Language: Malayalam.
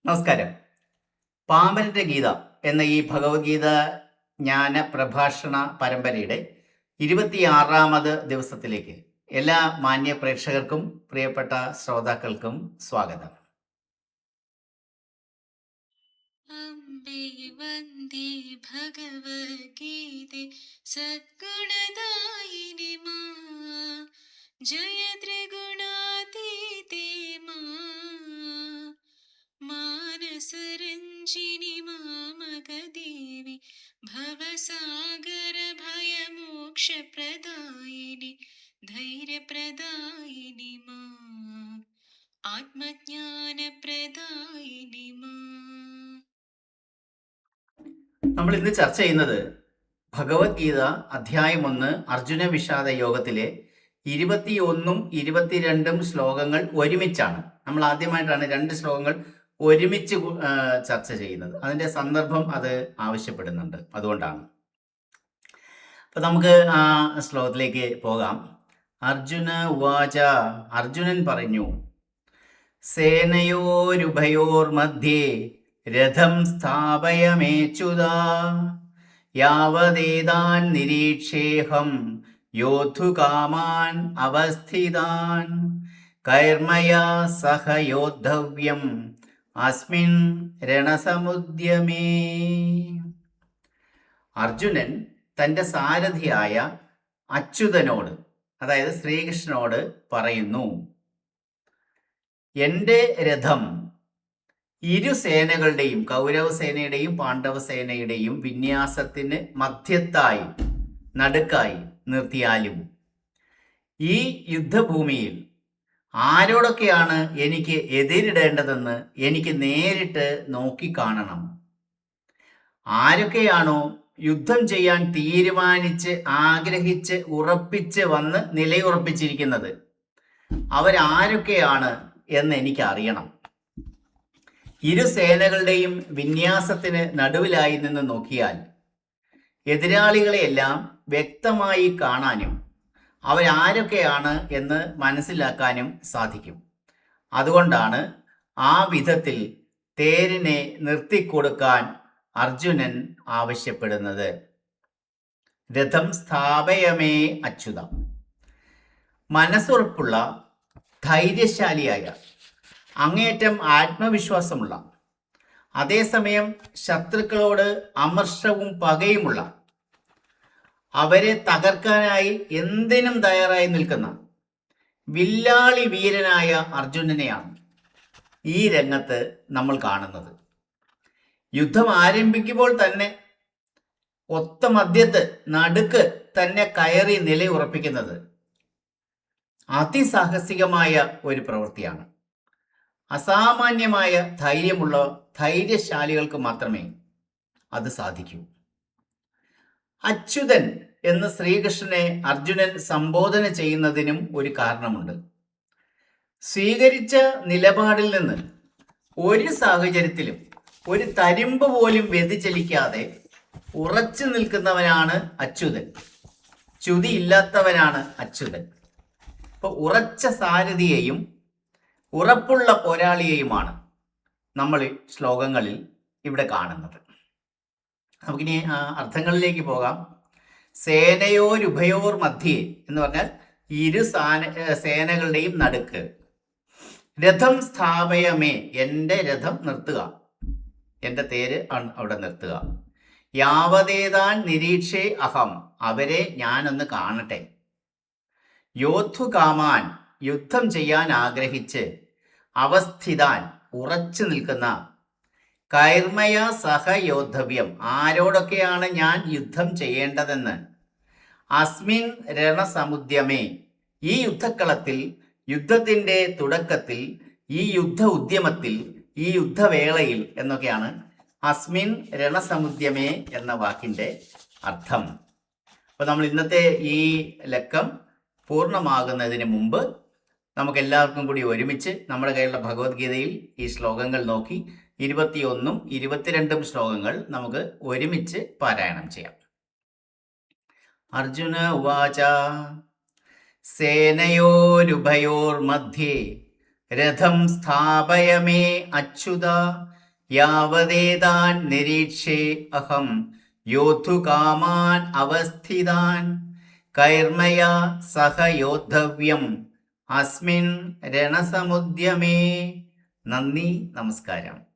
നമസ്കാരം. പാമരന്റെ ഗീത എന്ന ഈ ഭഗവത്ഗീത ജ്ഞാന പ്രഭാഷണ പരമ്പരയുടെ 26ാമത് ദിവസത്തിലേക്ക് എല്ലാ മാന്യ പ്രേക്ഷകർക്കും പ്രിയപ്പെട്ട ശ്രോതാക്കൾക്കും സ്വാഗതം. അംബേ വന്ദേ ഭഗവദ്ഗീതേ സദ്ഗുണദായിനി മാ ജയ ത്രിഗുണാതീതേ മാ മാനസരഞ്ജിനി മാമകദേവി ഭവസാഗര ഭയമോക്ഷപ്രദായിനി ധൈര്യപ്രദായിനി മാ ആത്മജ്ഞാനപ്രദായിനി മാ. നമ്മൾ ഇന്ന് ചർച്ച ചെയ്യുന്നത് ഭഗവത്ഗീത അധ്യായം 1 അർജുന വിഷാദ യോഗത്തിലെ 21ഉം 22ഉം ശ്ലോകങ്ങൾ ഒരുമിച്ചാണ്. നമ്മൾ ആദ്യമായിട്ടാണ് 2 ശ്ലോകങ്ങൾ ഒരുമിച്ച് ചർച്ച ചെയ്യുന്നത്. അതിൻ്റെ സന്ദർഭം അത് ആവശ്യപ്പെടുന്നുണ്ട്, അതുകൊണ്ടാണ്. അപ്പം നമുക്ക് ആ ശ്ലോകത്തിലേക്ക് പോകാം. അർജുന ഉവാച, അർജുനൻ പറഞ്ഞു, സേനയോരുഭയോർമധ്യേ രഥം സ്ഥാപയമേച്യുതാ യാവദേതാൻ നിരീക്ഷേഹം യോദ്ധുകാമാൻ അവസ്ഥിതാൻ കൈർമയാ സഹ യോദ്ധവ്യം അസ്മിൻ രണസമുദ്യമേ. അർജുനൻ തൻ്റെ സാരഥിയായ അച്യുതനോട്, അതായത് ശ്രീകൃഷ്ണനോട് പറയുന്നു, എൻ്റെ രഥം ഇരു സേനകളുടെയും, കൗരവ സേനയുടെയും പാണ്ഡവ സേനയുടെയും വിന്യാസത്തിന് മധ്യത്തായി, നടുക്കായി നിർത്തിയാലും ഈ യുദ്ധഭൂമിയിൽ ആരോടൊക്കെയാണ് എനിക്ക് എതിരിടേണ്ടതെന്ന് എനിക്ക് നേരിട്ട് നോക്കിക്കാണണം. ആരൊക്കെയാണോ യുദ്ധം ചെയ്യാൻ തീരുമാനിച്ച് ആഗ്രഹിച്ച് ഉറപ്പിച്ച് വന്ന് നിലയുറപ്പിച്ചിരിക്കുന്നത് അവരാരൊക്കെയാണ് എന്ന് എനിക്കറിയണം. ഇരു സേനകളുടെയും വിന്യാസത്തിന് നടുവിലായി നിന്ന് നോക്കിയാൽ എതിരാളികളെയെല്ലാം വ്യക്തമായി കാണാനും അവരാരൊക്കെയാണ് എന്ന് മനസ്സിലാക്കാനും സാധിക്കും. അതുകൊണ്ടാണ് ആ വിധത്തിൽ തേരിനെ നിർത്തിക്കൊടുക്കാൻ അർജുനൻ ആവശ്യപ്പെടുന്നത്. രഥം സ്ഥാപയമേ അച്യുത. മനസ്സുറപ്പുള്ള, ധൈര്യശാലിയായ, അങ്ങേയറ്റം ആത്മവിശ്വാസമുള്ള, അതേസമയം ശത്രുക്കളോട് അമർഷവും പകയുമുള്ള, അവരെ തകർക്കാനായി എന്തിനും തയ്യാറായി നിൽക്കുന്ന വില്ലാളി വീരനായ അർജുനനെയാണ് ഈ രംഗത്ത് നമ്മൾ കാണുന്നത്. യുദ്ധം ആരംഭിക്കുമ്പോൾ തന്നെ ഒത്ത മധ്യത്ത് നടുക്ക് തന്നെ കയറി നിലയുറപ്പിക്കുന്നത് അതിസാഹസികമായ ഒരു പ്രവൃത്തിയാണ്. അസാമാന്യമായ ധൈര്യമുള്ള ധൈര്യശാലികൾക്ക് മാത്രമേ അത് സാധിക്കൂ. അച്യുതൻ എന്ന് ശ്രീകൃഷ്ണനെ അർജുനൻ സംബോധന ചെയ്യുന്നതിനും ഒരു കാരണമുണ്ട്. സ്വീകരിച്ച നിലപാടിൽ നിന്ന് ഒരു സാഹചര്യത്തിലും ഒരു തരിമ്പ് പോലും വ്യതിചലിക്കാതെ ഉറച്ചു നിൽക്കുന്നവനാണ് അച്യുതൻ. ച്യുതിയില്ലാത്തവനാണ് അച്യുതൻ. അപ്പോൾ ഉറച്ച സാരഥിയെയും ഉറപ്പുള്ള പോരാളിയെയുമാണ് നമ്മൾ ശ്ലോകങ്ങളിൽ ഇവിടെ കാണുന്നത്. നമുക്കിനി അർത്ഥങ്ങളിലേക്ക് പോകാം. സേനയോരുഭയോർ മധ്യേ എന്ന് പറഞ്ഞാൽ ഇരു സേനകളുടെയും നടുക്ക്. രഥം സ്ഥാപയമേ, എൻ്റെ രഥം നിർത്തുക, എൻ്റെ തേര് അവിടെ നിർത്തുക. യാവതേതാൻ നിരീക്ഷേ അഹം, അവരെ ഞാനൊന്ന് കാണട്ടെ. യോദ്ധുകാമാൻ, യുദ്ധം ചെയ്യാൻ ആഗ്രഹിച്ച്, അവസ്ഥിതാൻ, ഉറച്ചു നിൽക്കുന്ന, കൈർമയ സഹ യോദ്ധവ്യം, ആരോടൊക്കെയാണ് ഞാൻ യുദ്ധം ചെയ്യേണ്ടതെന്ന്, അസ്മിൻ രണസമുദ്യമേ, ഈ യുദ്ധക്കളത്തിൽ, യുദ്ധത്തിൻ്റെ തുടക്കത്തിൽ, ഈ യുദ്ധ ഉദ്യമത്തിൽ, ഈ യുദ്ധവേളയിൽ എന്നൊക്കെയാണ് അസ്മിൻ രണസമുദ്യമേ എന്ന വാക്കിൻ്റെ അർത്ഥം. അപ്പോൾ നമ്മൾ ഇന്നത്തെ ഈ ലക്കം പൂർണ്ണമാകുന്നതിന് മുമ്പ് നമുക്ക് എല്ലാവർക്കും കൂടി ഒരുമിച്ച് നമ്മുടെ കയ്യിലുള്ള ഭഗവത്ഗീതയിൽ ഈ ശ്ലോകങ്ങൾ നോക്കി 21ഉം 22ഉം ശ്ലോകങ്ങൾ നമുക്ക് ഒരുമിച്ച് പാരായണം ചെയ്യാം. അർജുന ഉവാച, സേനയോരുഭയോർമധ്യേ രഥം സ്ഥാപയമേ അച്യുത യാവദേതാൻ നിരീക്ഷേ അഹം യോദ്ധുകാമാൻ അവസ്ഥിതാൻ കൈർമയാ സഹ യോദ്ധവ്യം അസ്മിൻ രണസമുദ്യമേ. നന്ദി, നമസ്കാരം.